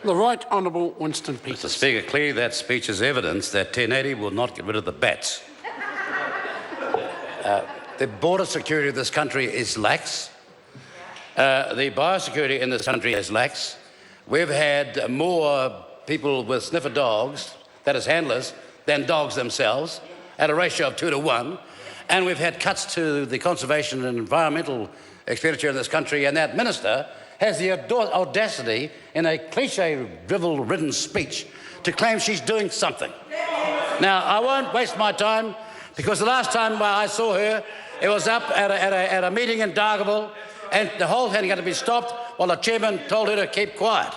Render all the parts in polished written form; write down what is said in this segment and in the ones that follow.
The Right Honourable Winston Peters. Mr Speaker, clearly that speech is evidence that 1080 will not get rid of the bats. The border security of this country is lax. The biosecurity in this country is lax. We've had more people with sniffer dogs, that is handlers, than dogs themselves, at a ratio of 2 to 1. And we've had cuts to the conservation and environmental expenditure in this country, and that minister has the audacity in a cliche drivel-ridden speech to claim she's doing something. Now, I won't waste my time, because the last time I saw her, it was up at a meeting in Dargaville, and the whole thing had to be stopped while the chairman told her to keep quiet.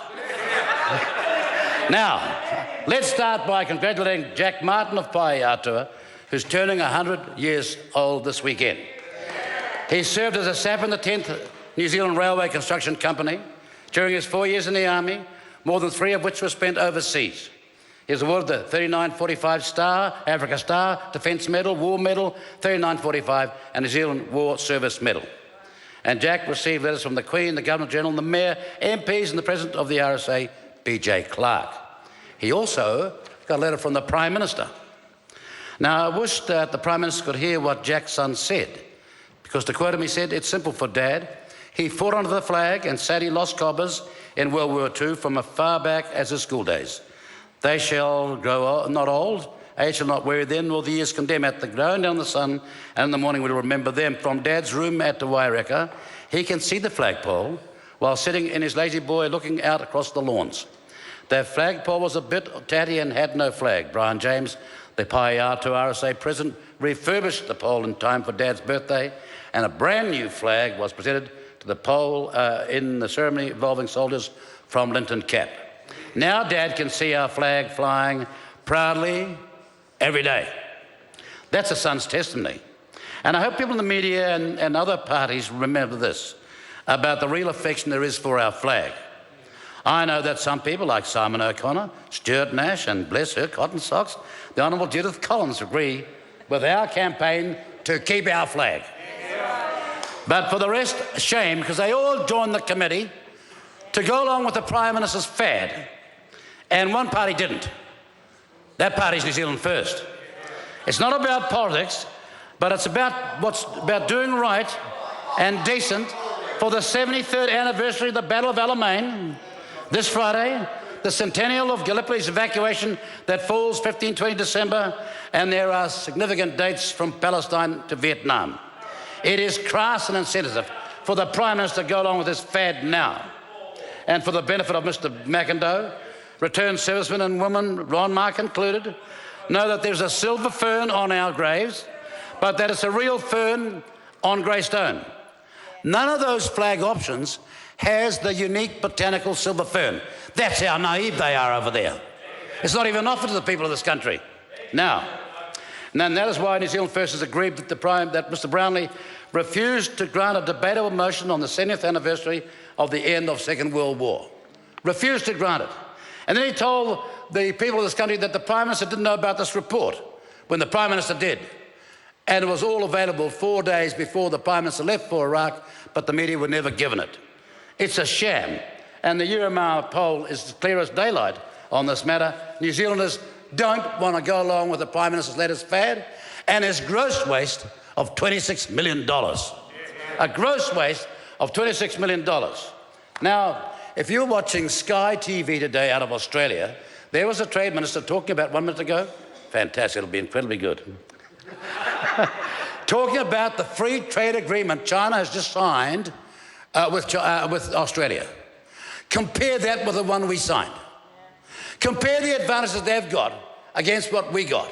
Now, let's start by congratulating Jack Martin of Paeatua, who's turning 100 years old this weekend. He served as a SAP in the 10th New Zealand Railway Construction Company during his 4 years in the Army, more than 3 of which were spent overseas. He was awarded the 3945 Star, Africa Star, Defence Medal, War Medal, 3945 and New Zealand War Service Medal. And Jack received letters from the Queen, the Governor-General, the Mayor, MPs and the President of the RSA, B.J. Clark. He also got a letter from the Prime Minister. Now, I wish that the Prime Minister could hear what Jack's son said, because to quote him, he said, "It's simple for Dad. He fought under the flag and said he lost cobbers in World War II from as far back as his school days. They shall grow not old, age shall not weary them, nor the years condemn. At the going down the sun, and in the morning we'll remember them." From Dad's room at the Waireka, he can see the flagpole while sitting in his lazy boy looking out across the lawns. The flagpole was a bit tatty and had no flag. Brian James, the Paeatua RSA president, refurbished the pole in time for Dad's birthday, and a brand new flag was presented to the pole in the ceremony involving soldiers from Linton Cap. Now Dad can see our flag flying proudly every day. That's a son's testimony. And I hope people in the media and other parties remember this about the real affection there is for our flag. I know that some people like Simon O'Connor, Stuart Nash and, bless her, cotton socks, the Honourable Judith Collins agree with our campaign to keep our flag. But for the rest, shame, because they all joined the committee to go along with the Prime Minister's fad. And one party didn't. That party's New Zealand First. It's not about politics, but it's about doing right and decent for the 73rd anniversary of the Battle of Alamein this Friday, the centennial of Gallipoli's evacuation that falls 15-20 December, and there are significant dates from Palestine to Vietnam. It is crass and insensitive for the Prime Minister to go along with this fad now. And for the benefit of Mr McIndoe, returned servicemen and women, Ron Mark included, know that there's a silver fern on our graves, but that it's a real fern on grey stone. None of those flag options has the unique botanical silver fern. That's how naive they are over there. It's not even offered to the people of this country. Now, and that is why New Zealand First has agreed that Mr Brownlee refused to grant a debatable motion on the 70th anniversary of the end of Second World War. Refused to grant it. And then he told the people of this country that the Prime Minister didn't know about this report, when the Prime Minister did. And it was all available 4 days before the Prime Minister left for Iraq, but the media were never given it. It's a sham. And the Euromile poll is clear as daylight on this matter. New Zealanders don't want to go along with the Prime Minister's latest fad and his gross waste of $26 million. A gross waste of $26 million. Now, if you're watching Sky TV today out of Australia, there was a Trade Minister talking about 1 minute ago. Fantastic, it'll be incredibly good. Talking about the free trade agreement China has just signed with Australia. Compare that with the one we signed. Compare the advantages they've got against what we got.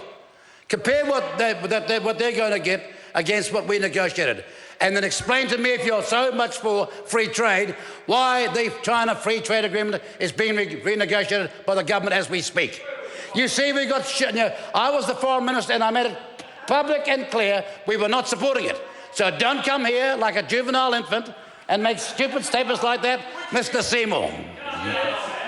Compare what they're going to get against what we negotiated. And then explain to me, if you're so much for free trade, why the China Free Trade Agreement is being renegotiated by the government as we speak. You see, we got I was the Foreign Minister and I made it public and clear we were not supporting it. So don't come here like a juvenile infant and make stupid statements like that, Mr Seymour.